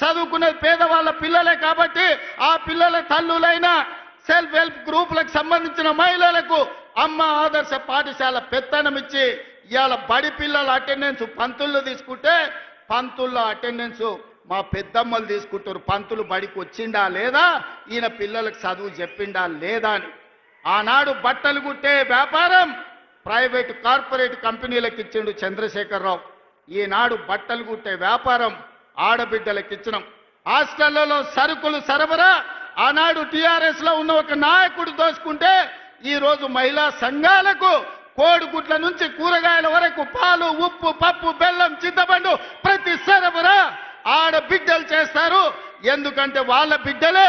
చదువుకునేది పేదవాళ్ళ పిల్లలే కాబట్టి ఆ పిల్లల తల్లులైన సెల్ఫ్ హెల్ప్ గ్రూపులకు సంబంధించిన మహిళలకు అమ్మ ఆదర్శ పాఠశాల పెత్తనం ఇచ్చి ఇవాళ బడి పిల్లల అటెండెన్స్ పంతుల్లో తీసుకుంటే పంతుల్లో అటెండెన్స్ మా పెద్దమ్మలు తీసుకుంటారు. పంతులు బడికి వచ్చిండా లేదా, ఈయన పిల్లలకు చదువు చెప్పిండా లేదా అని. ఆనాడు బట్టలు కుట్టే వ్యాపారం ప్రైవేటు కార్పొరేట్ కంపెనీలకు ఇచ్చిండు చంద్రశేఖరరావు. ఈనాడు బట్టలు కుట్టే వ్యాపారం ఆడబిడ్డలకు ఇచ్చినాం. హాస్టళ్లలో సరుకులు సరఫరా ఆనాడు టీఆర్ఎస్ లో ఉన్న ఒక నాయకుడు దోచుకుంటే ఈరోజు మహిళా సంఘాలకు కోడిగుడ్ల నుంచి కూరగాయల వరకు పాలు, ఉప్పు, పప్పు, బెల్లం, చింతపండు ప్రతి సరఫరా ఆడబిడ్డలు చేస్తారు. ఎందుకంటే వాళ్ళ బిడ్డలే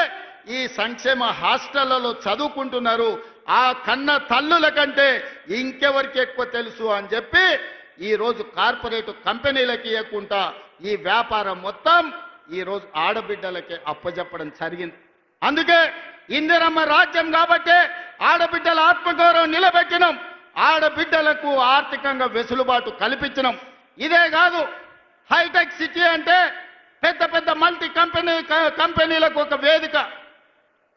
ఈ సంక్షేమ హాస్టళ్లలో చదువుకుంటున్నారు. ఆ కన్న తల్లుల కంటే ఇంకెవరికి ఎక్కువ తెలుసు అని చెప్పి ఈరోజు కార్పొరేట్ కంపెనీలకి ఇవ్వకుండా ఈ వ్యాపారం మొత్తం ఈరోజు ఆడబిడ్డలకే అప్పచెప్పడం జరిగింది. అందుకే ఇందిరమ్మ రాజ్యం కాబట్టి ఆడబిడ్డల ఆత్మగౌరవం నిలబెట్టినాం. ఆడబిడ్డలకు ఆర్థికంగా వెసులుబాటు కల్పించినాం. ఇదే కాదు, హైటెక్ సిటీ అంటే పెద్ద పెద్ద మల్టీ కంపెనీలకు ఒక వేదిక.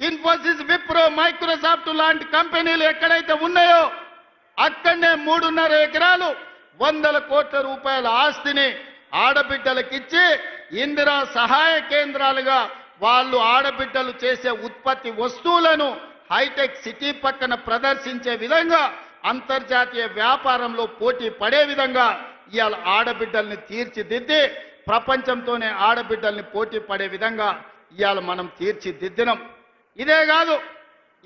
ఇన్ఫోసిస్, విప్రో, మైక్రోసాఫ్ట్ లాంటి కంపెనీలు ఎక్కడైతే ఉన్నాయో అక్కడనే 3.5 ఎకరాలు 100 కోట్ల రూపాయల ఆస్తిని ఆడబిడ్డలకు ఇచ్చి ఇందిరా సహాయ కేంద్రాలుగా వాళ్ళు ఆడబిడ్డలు చేసే ఉత్పత్తి వస్తువులను హైటెక్ సిటీ పక్కన ప్రదర్శించే విధంగా అంతర్జాతీయ వ్యాపారంలో పోటీ పడే విధంగా ఇవాళ ఆడబిడ్డల్ని తీర్చిదిద్ది ప్రపంచంతోనే ఆడబిడ్డల్ని పోటీ పడే విధంగా ఇవాళ మనం తీర్చిదిద్దినాం. ఇదే కాదు,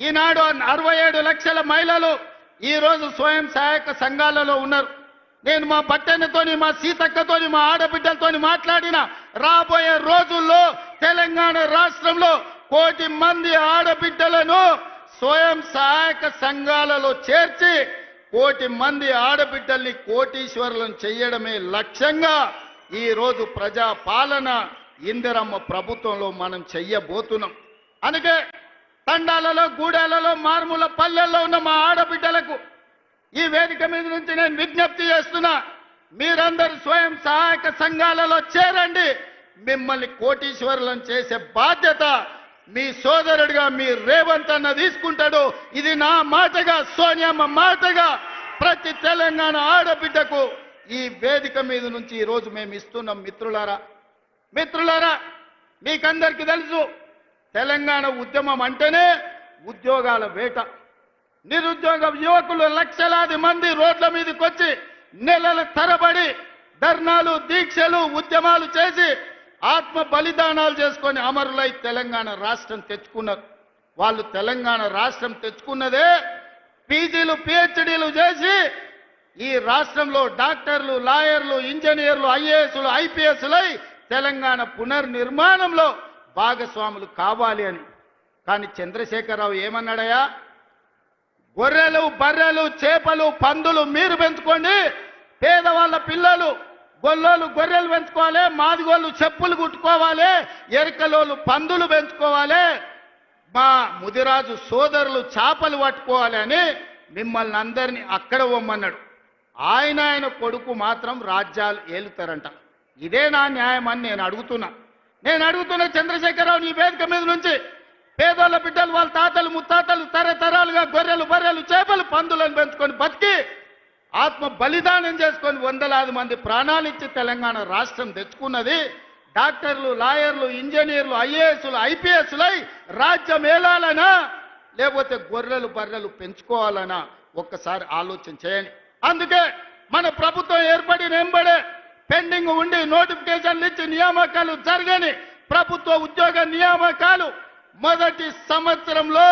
ఈనాడు 67 లక్షల మహిళలు ఈరోజు స్వయం సహాయక సంఘాలలో ఉన్నారు. నేను మా బట్టెన్నతోని, మా సీతక్కతోని, మా ఆడబిడ్డలతోని మాట్లాడిన రాబోయే రోజుల్లో తెలంగాణ రాష్ట్రంలో 1 కోటి మంది ఆడబిడ్డలను స్వయం సహాయక సంఘాలలో చేర్చి 1 కోటి మంది ఆడబిడ్డల్ని కోటీశ్వరులను చేయడమే లక్ష్యంగా ఈరోజు ప్రజా పాలన ఇందిరమ్మ ప్రభుత్వంలో మనం చెయ్యబోతున్నాం. అందుకే తండాలలో, గూడాలలో, మారుమూల పల్లెల్లో ఉన్న మా ఆడబిడ్డలకు ఈ వేదిక మీద నుంచి నేను విజ్ఞప్తి చేస్తున్నా, మీరందరూ స్వయం సహాయక సంఘాలలో చేరండి. మిమ్మల్ని కోటీశ్వరులను చేసే బాధ్యత మీ సోదరుడిగా మీ రేవంత్ అన్న తీసుకుంటాడు. ఇది నా మాటగా, సోనియమ్మ మాటగా ప్రతి తెలంగాణ ఆడబిడ్డకు ఈ వేదిక మీద నుంచి ఈరోజు మేము ఇస్తున్నాం. మిత్రులారా, మీకందరికీ తెలుసు, తెలంగాణ ఉద్యమం అంటేనే ఉద్యోగాల వేట. నిరుద్యోగ యువకులు లక్షలాది మంది రోడ్ల మీదకి వచ్చి నెలల తరబడి ధర్నాలు, దీక్షలు, ఉద్యమాలు చేసి ఆత్మ బలిదానాలు చేసుకొని అమరులై తెలంగాణ రాష్ట్రం తెచ్చుకున్నారు. వాళ్ళు తెలంగాణ రాష్ట్రం తెచ్చుకున్నదే పీజీలు, పిహెచ్డీలు చేసి ఈ రాష్ట్రంలో డాక్టర్లు, లాయర్లు, ఇంజనీర్లు, ఐఏఎస్లు, ఐపీఎస్లై తెలంగాణ పునర్నిర్మాణంలో భాగస్వాములు కావాలి అని. కానీ చంద్రశేఖరరావు ఏమన్నాడయా, గొర్రెలు, బర్రెలు, చేపలు, పందులు మీరు పెంచుకోండి, పేదవాళ్ళ పిల్లలు గొల్లోళ్ళు గొర్రెలు పెంచుకోవాలి, మాదిగోళ్ళు చెప్పులు కుట్టుకోవాలి, ఎరకలోళ్ళు పందులు పెంచుకోవాలి, మా ముదిరాజు సోదరులు చేపలు పట్టుకోవాలి అని మిమ్మల్ని అందరినీ అక్కడ వమ్మన్నాడు. ఆయన కొడుకు మాత్రం రాజ్యాలు ఏలుతారంట. ఇదే నా న్యాయం అని నేను అడుగుతున్నా చంద్రశేఖరరావు ఈ వేదిక మీద నుంచి. పేదోళ్ళ బిడ్డలు వాళ్ళ తాతలు ముత్తాతలు తరతరాలుగా గొర్రెలు, బర్రెలు, చేపలు, పందులను పెంచుకొని బతికి ఆత్మ బలిదానం చేసుకొని వందలాది మంది ప్రాణాలు ఇచ్చి తెలంగాణ రాష్ట్రం తెచ్చుకున్నది. డాక్టర్లు, లాయర్లు, ఇంజనీర్లు, ఐఏఎస్లు, ఐపీఎస్లై రాజ్యం ఏలాలనా లేకపోతే గొర్రెలు, బర్రెలు పెంచుకోవాలనా ఒక్కసారి ఆలోచన చేయండి. అందుకే మన ప్రభుత్వం ఏర్పడిన వెంబడే పెండింగ్ ఉండి నోటిఫికేషన్లు ఇచ్చి నియామకాలు జరగని ప్రభుత్వ ఉద్యోగ నియామకాలు మొదటి సంవత్సరంలో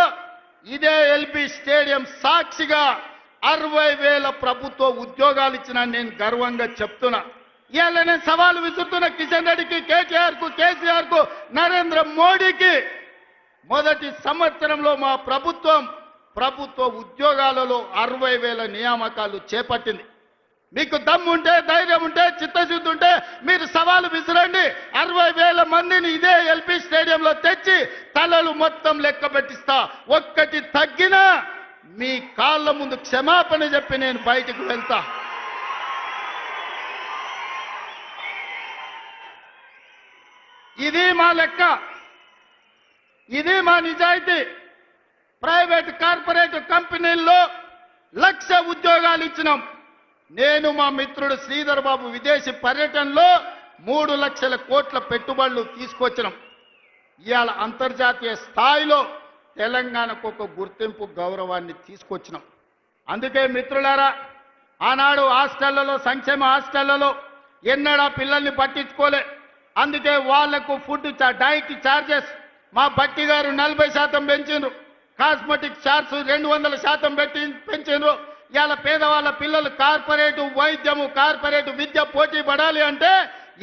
ఇదే ఎల్బీ స్టేడియం సాక్షిగా 60,000 ప్రభుత్వ ఉద్యోగాలు ఇచ్చిన నేను గర్వంగా చెప్తున్నా. ఇవాళ నేను సవాలు విసురుతున్న కిషన్ రెడ్డికి, కేటీఆర్కు, కేసీఆర్కు, నరేంద్ర మోడీకి, మొదటి సంవత్సరంలో మా ప్రభుత్వ ఉద్యోగాలలో 60,000 నియామకాలు చేపట్టింది. మీకు దమ్ము ఉంటే, ధైర్యం ఉంటే, చిత్తశుద్ధి ఉంటే మీరు సవాలు విసిరండి. 60,000 మందిని ఇదే ఎల్బీ స్టేడియంలో తెచ్చి తలలు మొత్తం లెక్క పెట్టిస్తా. ఒక్కటి తగ్గినా మీ కాళ్ళ ముందు క్షమాపణ చెప్పి నేను బయటికి వెళ్తా. ఇది మా లెక్క, ఇది మా నిజాయితీ. ప్రైవేట్ కార్పొరేట్ కంపెనీల్లో 1,00,000 ఉద్యోగాలు ఇచ్చినాం. నేను మా మిత్రుడు శ్రీధర్ బాబు విదేశీ పర్యటనలో 3 లక్షల కోట్ల పెట్టుబడులు తీసుకొచ్చినాం. ఇవాళ అంతర్జాతీయ స్థాయిలో తెలంగాణకు ఒక గుర్తింపు గౌరవాన్ని తీసుకొచ్చినాం. అందుకే మిత్రులారా, ఆనాడు హాస్టళ్లలో, సంక్షేమ హాస్టళ్లలో ఎన్నడా పిల్లల్ని పట్టించుకోలే. అందుకే వాళ్లకు ఫుడ్ డైట్ ఛార్జెస్ మా బట్టి గారు 40% పెంచిండ్రు. Cosmetic charge 200% పెంచిండ్రు. ఇవాళ పేదవాళ్ళ పిల్లలు కార్పొరేటు వైద్యము, కార్పొరేటు విద్య పోటీ పడాలి అంటే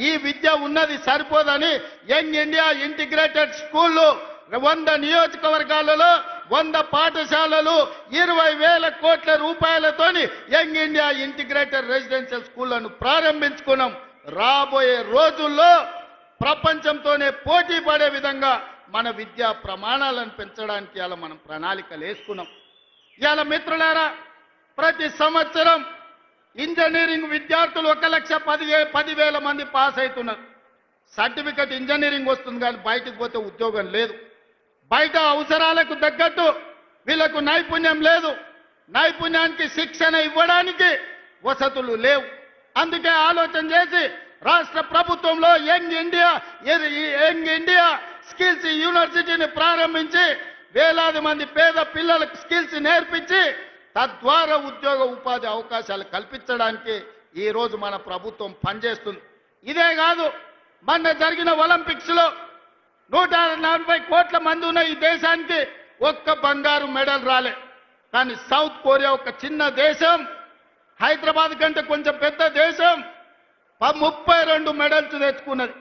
ఈ విద్య ఉన్నది సరిపోదని యంగ్ ఇండియా ఇంటిగ్రేటెడ్ స్కూళ్ళు 100 నియోజకవర్గాలలో 100 పాఠశాలలు 20,000 కోట్ల రూపాయలతోని యంగ్ ఇండియా ఇంటిగ్రేటెడ్ రెసిడెన్షియల్ స్కూళ్లను ప్రారంభించుకున్నాం. రాబోయే రోజుల్లో ప్రపంచంతోనే పోటీ పడే విధంగా మన విద్యా ప్రమాణాలను పెంచడానికి ఇలా మనం ప్రణాళికలు వేసుకున్నాం. ఇవాళ మిత్రులారా, ప్రతి సంవత్సరం ఇంజనీరింగ్ విద్యార్థులు 1,10,000 మంది పాస్ అవుతున్నారు. సర్టిఫికెట్ ఇంజనీరింగ్ వస్తుంది కానీ బయటకు పోతే ఉద్యోగం లేదు. బయట అవసరాలకు తగ్గట్టు వీళ్ళకు నైపుణ్యం లేదు. నైపుణ్యానికి శిక్షణ ఇవ్వడానికి వసతులు లేవు. అందుకే ఆలోచన చేసి రాష్ట్ర ప్రభుత్వంలో యంగ్ ఇండియా స్కిల్స్ యూనివర్సిటీని ప్రారంభించి వేలాది మంది పేద పిల్లలకు స్కిల్స్ నేర్పించి తద్వారా ఉద్యోగ ఉపాధి అవకాశాలు కల్పించడానికి ఈ రోజు మన ప్రభుత్వం పనిచేస్తుంది. ఇదే కాదు, మొన్న జరిగిన ఒలింపిక్స్ లో 140 కోట్ల మంది ఉన్న ఈ దేశానికి ఒక్క బంగారు మెడల్ రాలే. కానీ సౌత్ కొరియా ఒక చిన్న దేశం, హైదరాబాద్ కంటే కొంచెం పెద్ద దేశం, 32 మెడల్స్ తెచ్చుకున్నది.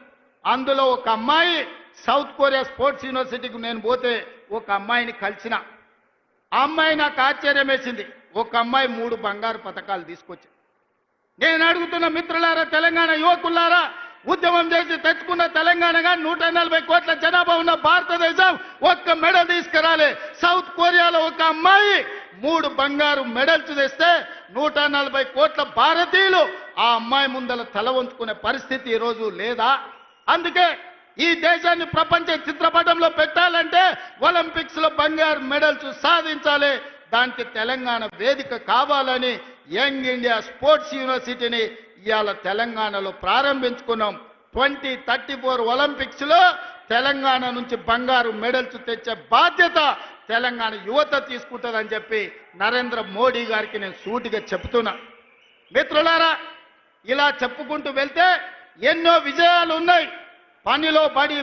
అందులో ఒక అమ్మాయి సౌత్ కొరియా స్పోర్ట్స్ యూనివర్సిటీకి నేను పోతే ఒక అమ్మాయిని కలిసిన. ఆ అమ్మాయి నాకు ఆశ్చర్యం వేసింది. ఒక అమ్మాయి 3 బంగారు పతకాలు తీసుకొచ్చింది. నేను అడుగుతున్న మిత్రులారా, తెలంగాణ యువకులారా, ఉద్యమం చేసి తెచ్చుకున్న తెలంగాణగా 140 కోట్ల జనాభా ఉన్న భారతదేశం ఒక్క మెడల్ తీసుకురాలే. సౌత్ కొరియాలో ఒక అమ్మాయి 3 బంగారు మెడల్స్ తెస్తే 140 కోట్ల భారతీయులు ఆ అమ్మాయి ముందల తల వంచుకునే పరిస్థితి ఈరోజు లేదా? అందుకే ఈ దేశాన్ని ప్రపంచ చిత్రపటంలో పెట్టాలంటే ఒలింపిక్స్ లో బంగారు మెడల్స్ సాధించాలి. దానికి తెలంగాణ వేదిక కావాలని యంగ్ ఇండియా స్పోర్ట్స్ యూనివర్సిటీని ఇవాళ తెలంగాణలో ప్రారంభించుకున్నాం. 2034 ఒలింపిక్స్ లో తెలంగాణ నుంచి బంగారు మెడల్స్ తెచ్చే బాధ్యత తెలంగాణ యువత తీసుకుంటుందని చెప్పి నరేంద్ర మోడీ గారికి నేను సూటిగా చెప్తున్నా. మిత్రులారా, ఇలా చెప్పుకుంటూ వెళ్తే ఎన్నో విజయాలు ఉన్నాయి. పనిలో పడి